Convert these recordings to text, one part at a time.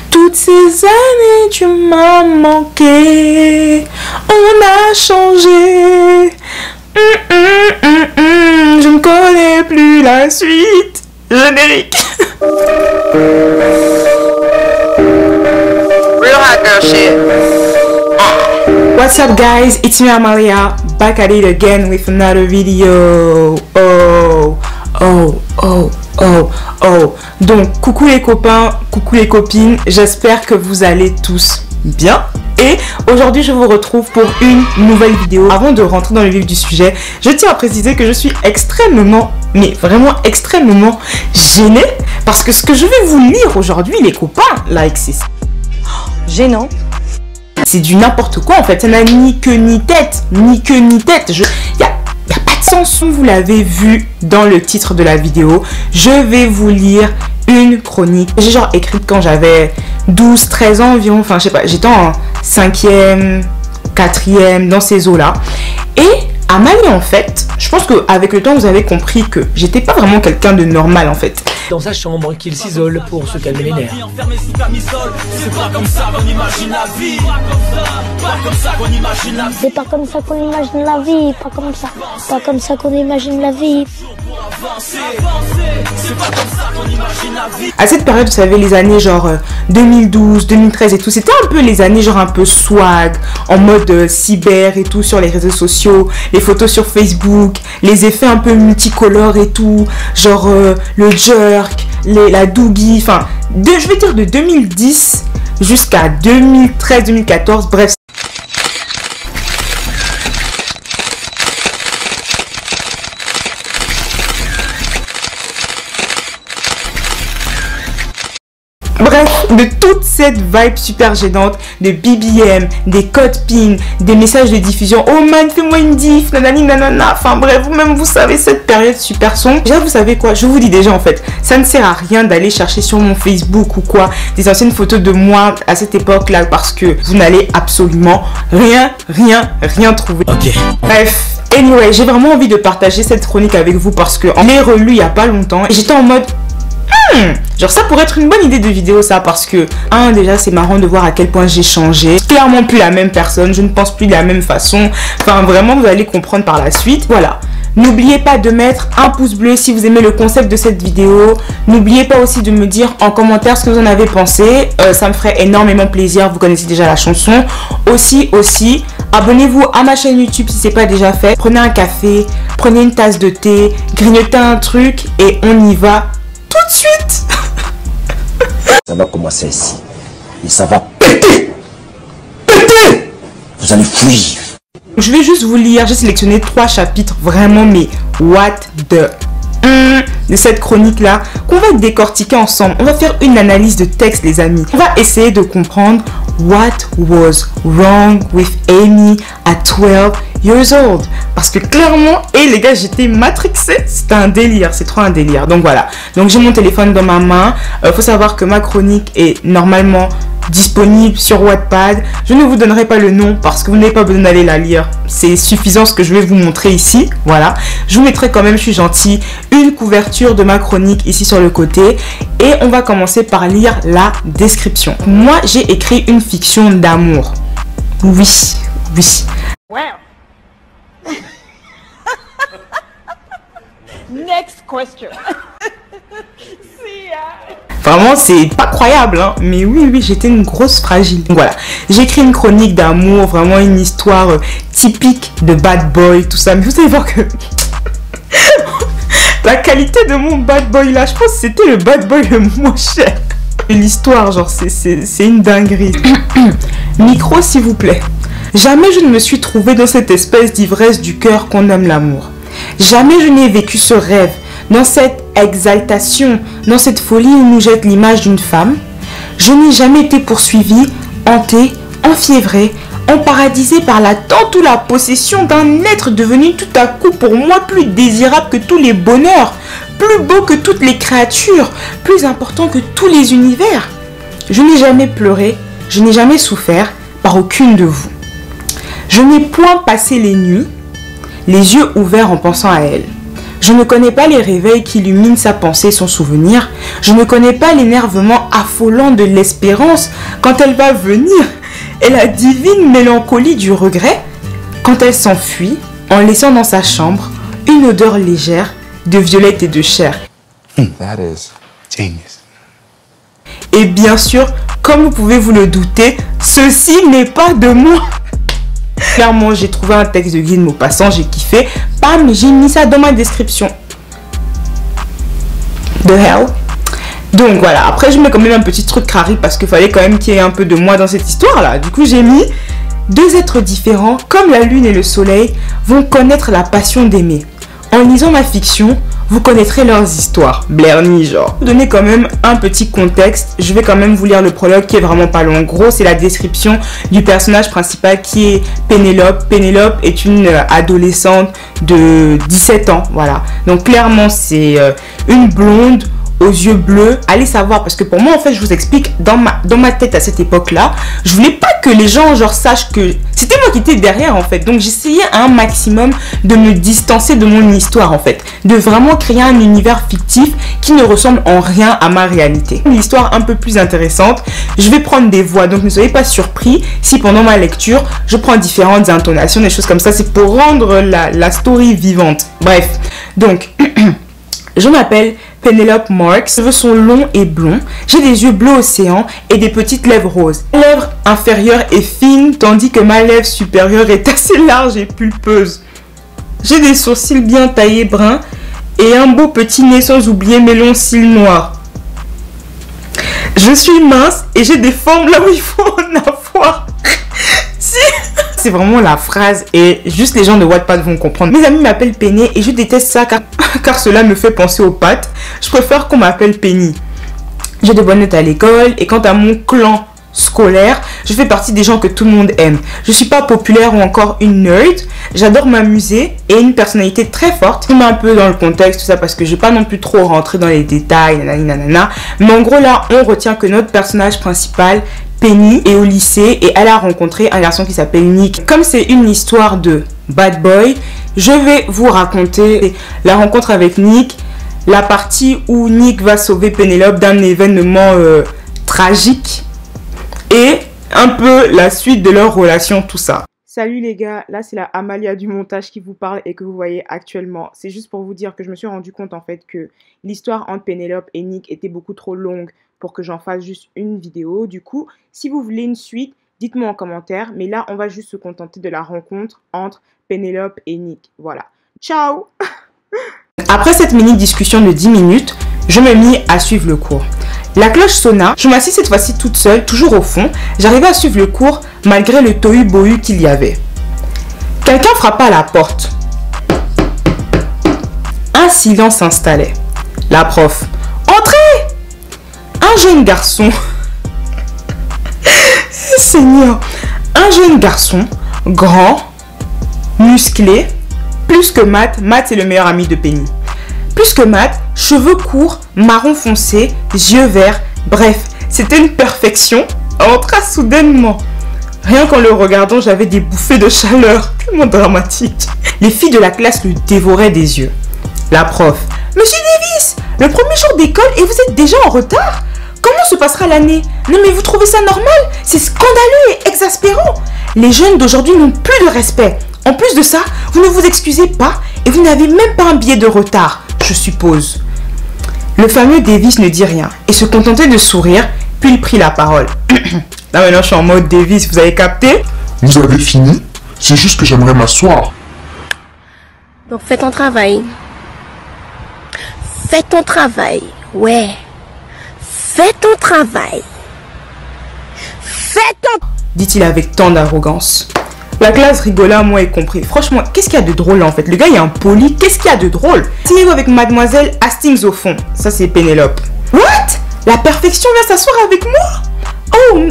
Toutes ces années tu m'as manqué, on a changé. Je ne connais plus la suite. Générique. Real hot girl shit. What's up guys, it's me Amalia, back at it again with another video. Donc coucou les copains, coucou les copines, j'espère que vous allez tous bien. Et aujourd'hui je vous retrouve pour une nouvelle vidéo. Avant de rentrer dans le vif du sujet, je tiens à préciser que je suis extrêmement, mais vraiment extrêmement gênée, parce que ce que je vais vous lire aujourd'hui les copains, like c'est gênant. C'est du n'importe quoi en fait, ça n'a ni queue ni tête, ni queue ni tête. Y a pas de sens. Vous l'avez vu dans le titre de la vidéo, je vais vous lire une chronique. J'ai genre écrite quand j'avais 12, 13 ans environ, enfin je sais pas, j'étais en 5e, 4e, dans ces eaux-là. Et Amalie en fait, je pense qu'avec le temps vous avez compris que j'étais pas vraiment quelqu'un de normal en fait. Dans sa chambre, qu'il s'isole pour se calmer les nerfs. C'est pas comme ça qu'on imagine la vie. Pas comme ça qu'on imagine la vie. C'est pas comme ça qu'on imagine la vie. Pas comme ça. Pas comme ça qu'on imagine la vie. C'est pas comme ça qu'on imagine la vie. À cette période, vous savez, les années genre 2012, 2013 et tout, c'était un peu les années genre un peu swag, en mode cyber et tout sur les réseaux sociaux, les photos sur Facebook, les effets un peu multicolores et tout, genre le jerk, la doogie, enfin, je vais dire de 2010 jusqu'à 2013, 2014, bref. Bref, de toute cette vibe super gênante, de BBM, des codes PIN, des messages de diffusion, oh man, fais-moi une diff, nanani nanana, enfin bref, vous-même vous savez cette période super sombre. Déjà vous savez quoi, je vous dis déjà en fait, ça ne sert à rien d'aller chercher sur mon Facebook ou quoi, des anciennes photos de moi à cette époque-là, parce que vous n'allez absolument rien trouver. Ok. Bref. Anyway, j'ai vraiment envie de partager cette chronique avec vous parce que on l'ai relu il y a pas longtemps et j'étais en mode genre ça pourrait être une bonne idée de vidéo ça, parce que déjà c'est marrant de voir à quel point j'ai changé, clairement plus la même personne, je ne pense plus de la même façon, enfin vraiment vous allez comprendre par la suite. Voilà, n'oubliez pas de mettre un pouce bleu si vous aimez le concept de cette vidéo, n'oubliez pas aussi de me dire en commentaire ce que vous en avez pensé, ça me ferait énormément plaisir, vous connaissez déjà la chanson. Aussi abonnez-vous à ma chaîne YouTube si c'est pas déjà fait, prenez un café, prenez une tasse de thé, grignotez un truc et on y va tout de suite. Ça va commencer ici et ça va péter. Vous allez fuir. Je vais juste vous lire, j'ai sélectionné 3 chapitres vraiment, mais what the de cette chronique là qu'on va décortiquer ensemble. On va faire une analyse de texte les amis, on va essayer de comprendre what was wrong with Amy at 12 years old, parce que clairement, et les gars, j'étais matrixée, c'était un délire, c'est trop un délire. Donc voilà, donc j'ai mon téléphone dans ma main, faut savoir que ma chronique est normalement disponible sur Wattpad. Je ne vous donnerai pas le nom parce que vous n'avez pas besoin d'aller la lire, c'est suffisant ce que je vais vous montrer ici. Voilà, je vous mettrai quand même, je suis gentille, une couverture de ma chronique ici sur le côté et on va commencer par lire la description. Moi j'ai écrit une fiction d'amour, oui. Wow. Next question. Vraiment, c'est pas croyable, hein. Mais oui, j'étais une grosse fragile. Voilà, j'écris une chronique d'amour, vraiment une histoire typique de bad boy, tout ça. Mais vous allez voir que la qualité de mon bad boy là, je pense que c'était le bad boy le moins cher. L'histoire, genre, c'est une dinguerie. Micro, s'il vous plaît. Jamais je ne me suis trouvée dans cette espèce d'ivresse du cœur qu'on nomme l'amour. Jamais je n'ai vécu ce rêve, dans cette exaltation, dans cette folie où nous jette l'image d'une femme. Je n'ai jamais été poursuivie, hantée, enfiévrée, emparadisée par l'attente ou la possession d'un être devenu tout à coup pour moi plus désirable que tous les bonheurs, plus beau que toutes les créatures, plus important que tous les univers. Je n'ai jamais pleuré, je n'ai jamais souffert par aucune de vous. Je n'ai point passé les nuits, les yeux ouverts en pensant à elle. Je ne connais pas les réveils qui illuminent sa pensée et son souvenir. Je ne connais pas l'énervement affolant de l'espérance quand elle va venir et la divine mélancolie du regret quand elle s'enfuit en laissant dans sa chambre une odeur légère de violette et de chair. That is genius. Et bien sûr, comme vous pouvez vous le douter, ceci n'est pas de moi. Clairement, j'ai trouvé un texte de Guy de Maupassant, j'ai kiffé. Bam, j'ai mis ça dans ma description. The hell. Donc voilà, après je mets quand même un petit truc crari parce qu'il fallait quand même qu'il y ait un peu de moi dans cette histoire là. Du coup j'ai mis: deux êtres différents, comme la lune et le soleil, vont connaître la passion d'aimer. En lisant ma fiction, vous connaîtrez leurs histoires. Blerny genre. Pour donner quand même un petit contexte, je vais quand même vous lire le prologue qui est vraiment pas long. En gros, c'est la description du personnage principal qui est Pénélope. Pénélope est une adolescente de 17 ans, voilà. Donc clairement, c'est une blonde aux yeux bleus. Allez savoir, parce que pour moi en fait je vous explique, dans ma tête à cette époque là, je voulais pas que les gens genre sachent que c'était moi qui étais derrière en fait. Donc j'essayais un maximum de me distancer de mon histoire en fait, de vraiment créer un univers fictif qui ne ressemble en rien à ma réalité. Une histoire un peu plus intéressante, je vais prendre des voix, donc ne soyez pas surpris si pendant ma lecture je prends différentes intonations, des choses comme ça. C'est pour rendre la story vivante. Bref, donc je m'appelle Penelope Marks, mes cheveux sont longs et blonds, j'ai des yeux bleu océan et des petites lèvres roses. Ma lèvre inférieure est fine tandis que ma lèvre supérieure est assez large et pulpeuse. J'ai des sourcils bien taillés bruns et un beau petit nez sans oublier mes longs cils noirs. Je suis mince et j'ai des formes là où il faut en avoir. Si. C'est vraiment la phrase et juste les gens de Wattpad vont comprendre. Mes amis m'appellent Penny et je déteste ça car cela me fait penser aux pâtes. Je préfère qu'on m'appelle Penny. J'ai de bonnes notes à l'école et quant à mon clan scolaire, je fais partie des gens que tout le monde aime. Je suis pas populaire ou encore une nerd. J'adore m'amuser et une personnalité très forte. Je mets un peu dans le contexte tout ça parce que je vais pas non plus trop rentrer dans les détails, nanana. Mais en gros là, on retient que notre personnage principal, Penny, est au lycée et elle a rencontré un garçon qui s'appelle Nick. Comme c'est une histoire de bad boy, je vais vous raconter la rencontre avec Nick, la partie où Nick va sauver Pénélope d'un événement tragique et un peu la suite de leur relation, tout ça. Salut les gars, là c'est la Amalia du montage qui vous parle et que vous voyez actuellement. C'est juste pour vous dire que je me suis rendu compte en fait que l'histoire entre Pénélope et Nick était beaucoup trop longue pour que j'en fasse juste une vidéo. Du coup, si vous voulez une suite, dites-moi en commentaire. Mais là, on va juste se contenter de la rencontre entre Pénélope et Nick. Voilà. Ciao. Après cette mini discussion de 10 minutes, je me mis à suivre le cours. La cloche sonna, je m'assis cette fois-ci toute seule, toujours au fond. J'arrivais à suivre le cours malgré le tohu-bohu qu'il y avait. Quelqu'un frappa à la porte. Un silence s'installait. La prof. Entrez! Un jeune garçon. Seigneur. Un jeune garçon, grand, musclé, plus que Matt. Matt c'est le meilleur ami de Penny. Plus que Matt, cheveux courts, marron foncé, yeux verts, bref, c'était une perfection, entra soudainement. Rien qu'en le regardant, j'avais des bouffées de chaleur, tellement dramatique. Les filles de la classe le dévoraient des yeux. La prof. Monsieur Davis, le premier jour d'école et vous êtes déjà en retard? Comment se passera l'année? Non mais vous trouvez ça normal? C'est scandaleux et exaspérant. Les jeunes d'aujourd'hui n'ont plus de respect. En plus de ça, vous ne vous excusez pas et vous n'avez même pas un billet de retard, je suppose. Le fameux Davis ne dit rien et se contentait de sourire, puis il prit la parole. Là maintenant je suis en mode Davis, vous avez capté? Vous avez fini? C'est juste que j'aimerais m'asseoir. Donc fais ton travail. Fais ton travail, ouais. Fais ton travail. Fais ton... dit-il avec tant d'arrogance. La classe rigola, moi y compris. Franchement, qu'est-ce qu'il y a de drôle là en fait? Le gars il est impoli, qu'est-ce qu'il y a de drôle? Signez-vous avec mademoiselle Hastings au fond. Ça c'est Pénélope. What? La perfection vient s'asseoir avec moi? Oh,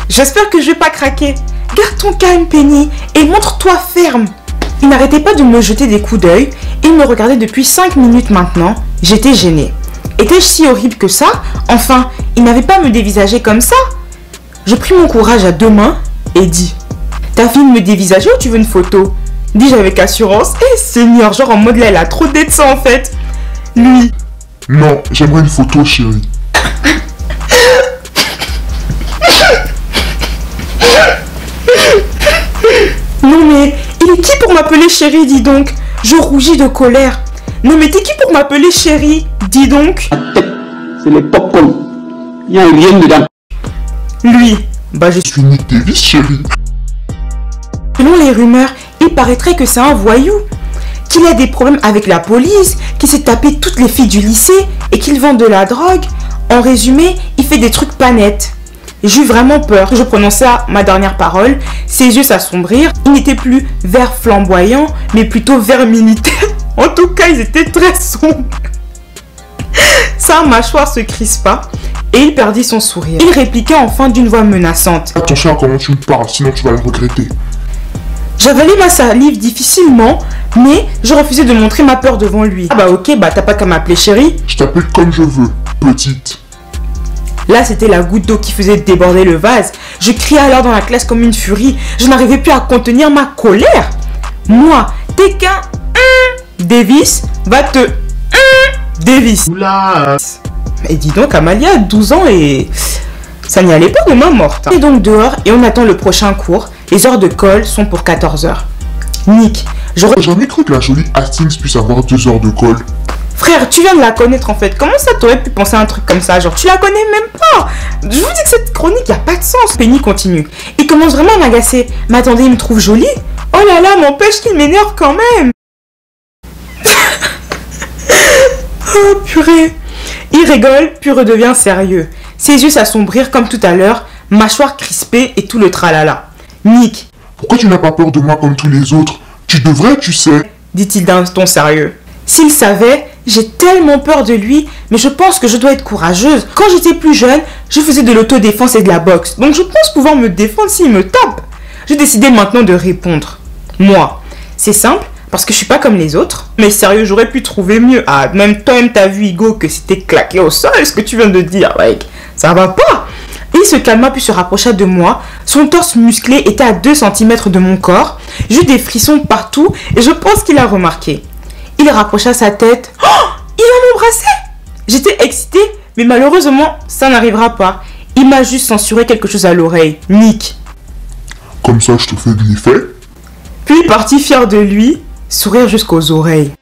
j'espère que je vais pas craquer. Garde ton calme Penny et montre-toi ferme. Il n'arrêtait pas de me jeter des coups d'œil. Il me regardait depuis 5 minutes maintenant. J'étais gênée. Étais-je si horrible que ça? Enfin, il n'avait pas à me dévisager comme ça. Je pris mon courage à deux mains et dis: t'as fini de me dévisager ou tu veux une photo? Dis-je avec assurance. Eh Seigneur, genre en mode là, elle a trop d'être ça en fait. Lui. Non, j'aimerais une photo, chérie. Non mais, il est qui pour m'appeler chérie, dis donc? Je rougis de colère. Non mais t'es qui pour m'appeler chérie? Dis donc. C'est les popcorn. Il n'y a rien dedans. Lui, bah je suis Nick Davis, chérie. Selon les rumeurs, il paraîtrait que c'est un voyou, qu'il a des problèmes avec la police, qu'il s'est tapé toutes les filles du lycée et qu'il vend de la drogue. En résumé, il fait des trucs pas nets. J'ai eu vraiment peur. Je prononçais ma dernière parole, ses yeux s'assombrirent. Il n'était plus vert flamboyant, mais plutôt vert militaire. En tout cas, ils étaient très sombres. Sa mâchoire se crispa et il perdit son sourire. Il répliqua enfin d'une voix menaçante. Attention à comment tu me parles, sinon tu vas le regretter. J'avalais ma salive difficilement, mais je refusais de montrer ma peur devant lui. Ah bah ok, bah t'as pas qu'à m'appeler chérie. Je t'appelle comme je veux, petite. Là, c'était la goutte d'eau qui faisait déborder le vase. Je criais alors dans la classe comme une furie. Je n'arrivais plus à contenir ma colère. Moi, t'es qu'un Davis, va te Davis. Oula. Et dis donc, Amalia a 12 ans et ça n'y allait pas de main morte. On est donc dehors et on attend le prochain cours. Les heures de colle sont pour 14 h. Nick, j'aurais jamais cru que la jolie Hastings puisse avoir 2 heures de colle. Frère, tu viens de la connaître en fait. Comment ça t'aurais pu penser à un truc comme ça? Genre, tu la connais même pas. Je vous dis que cette chronique, y a pas de sens. Penny continue. Il commence vraiment à m'agacer. Mais attendez, il me trouve jolie? Oh là là, m'empêche qu'il m'énerve quand même. Oh purée. Il rigole, puis redevient sérieux. Ses yeux s'assombrirent comme tout à l'heure, mâchoire crispée et tout le tralala. Nick. Pourquoi tu n'as pas peur de moi comme tous les autres? Tu devrais, tu sais. Dit-il d'un ton sérieux. S'il savait, j'ai tellement peur de lui, mais je pense que je dois être courageuse. Quand j'étais plus jeune, je faisais de l'autodéfense et de la boxe. Donc je pense pouvoir me défendre s'il me tape. J'ai décidé maintenant de répondre. Moi, c'est simple, parce que je suis pas comme les autres. Mais sérieux, j'aurais pu trouver mieux. Ah, même toi-même t'as vu, Hugo, que c'était claqué au sol, ce que tu viens de dire. Like, ça va pas. Il se calma puis se rapprocha de moi. Son torse musclé était à 2 cm de mon corps. J'ai eu des frissons partout et je pense qu'il a remarqué. Il rapprocha sa tête. Oh, il va m'embrasser. J'étais excitée, mais malheureusement, ça n'arrivera pas. Il m'a juste censuré quelque chose à l'oreille. Nick. Comme ça, je te fais de l'effet. Puis il partit fier de lui, sourire jusqu'aux oreilles.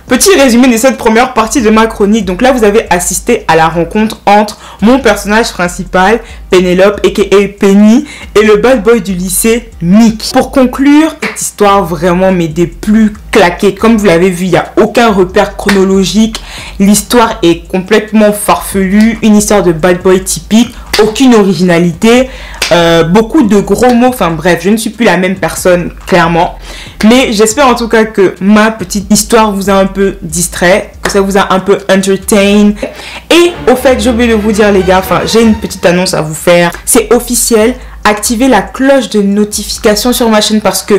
Petit résumé de cette première partie de ma chronique. Donc là, vous avez assisté à la rencontre entre mon personnage principal, Pénélope, aka Penny, et le bad boy du lycée, Nick. Pour conclure, cette histoire vraiment mais des plus claquées. Comme vous l'avez vu, il n'y a aucun repère chronologique. L'histoire est complètement farfelue. Une histoire de bad boy typique. Aucune originalité. Beaucoup de gros mots. Enfin bref, je ne suis plus la même personne, clairement. Mais j'espère en tout cas que ma petite histoire vous a un peu distrait, que ça vous a un peu entertain. Et au fait, j'ai oublié de vous dire les gars, enfin j'ai une petite annonce à vous faire. C'est officiel, activez la cloche de notification sur ma chaîne parce que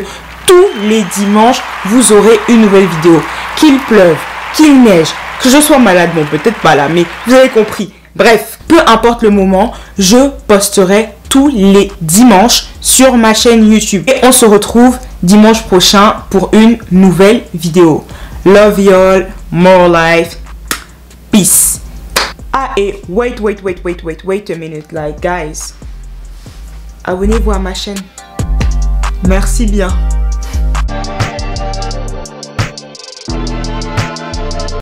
tous les dimanches, vous aurez une nouvelle vidéo. Qu'il pleuve, qu'il neige, que je sois malade, bon peut-être pas là, mais vous avez compris. Bref, peu importe le moment, je posterai tous les dimanches sur ma chaîne YouTube. Et on se retrouve dimanche prochain pour une nouvelle vidéo. Love y'all, more life, peace. Ah et wait a minute, like guys. Abonnez-vous à ma chaîne. Merci bien.